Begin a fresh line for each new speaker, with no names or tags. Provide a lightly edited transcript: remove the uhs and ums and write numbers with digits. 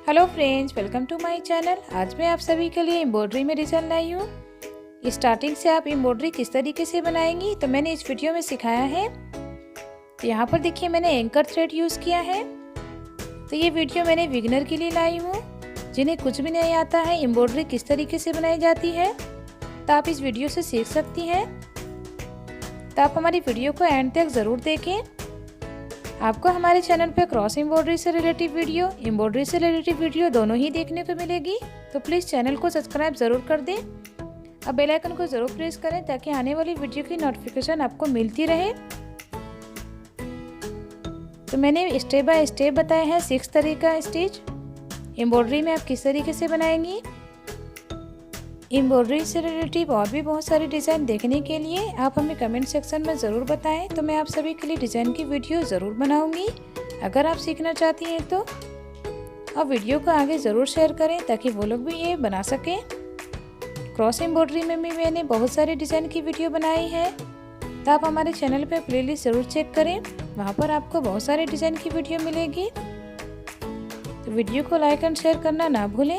Hello friends, welcome to my channel. आज मैं आप सभी के लिए एम्ब्रॉयडरी में डिज़ाइन लाई हूँ। स्टार्टिंग से आप एम्ब्रॉयडरी किस तरीके से बनाएंगी तो मैंने इस वीडियो में सिखाया है। तो यहाँ पर देखिए मैंने एंकर थ्रेड यूज़ किया है। तो ये वीडियो मैंने बिगिनर के लिए लाई हूँ, जिन्हें कुछ भी नहीं आता है एम्ब्रॉयडरी किस तरीके से बनाई जाती है, तो आप इस वीडियो से सीख सकती हैं। तो आप हमारी वीडियो को एंड तक ज़रूर देखें। आपको हमारे चैनल पर क्रॉस एम्ब्रॉयडरी से रिलेटिव वीडियो, एम्ब्रॉयडरी से रिलेटिव वीडियो दोनों ही देखने को मिलेगी। तो प्लीज़ चैनल को सब्सक्राइब ज़रूर कर दें। अब बेल आइकन को ज़रूर प्रेस करें ताकि आने वाली वीडियो की नोटिफिकेशन आपको मिलती रहे। तो मैंने स्टेप बाय स्टेप बताया है 6 तरह का स्टिच एम्ब्रॉयडरी में आप किस तरीके से बनाएंगी। एम्ब्रॉयडरी से रिलेटिव और भी बहुत सारे डिज़ाइन देखने के लिए आप हमें कमेंट सेक्शन में ज़रूर बताएं, तो मैं आप सभी के लिए डिज़ाइन की वीडियो ज़रूर बनाऊंगी। अगर आप सीखना चाहती हैं तो आप वीडियो को आगे ज़रूर शेयर करें ताकि वो लोग भी ये बना सकें। क्रॉस एम्ब्रॉयडरी में भी मैंने बहुत सारे डिज़ाइन की वीडियो बनाई है, तो आप हमारे चैनल पर प्लेलिस्ट ज़रूर चेक करें, वहाँ पर आपको बहुत सारे डिज़ाइन की वीडियो मिलेगी। तो वीडियो को लाइक एंड शेयर करना ना भूलें।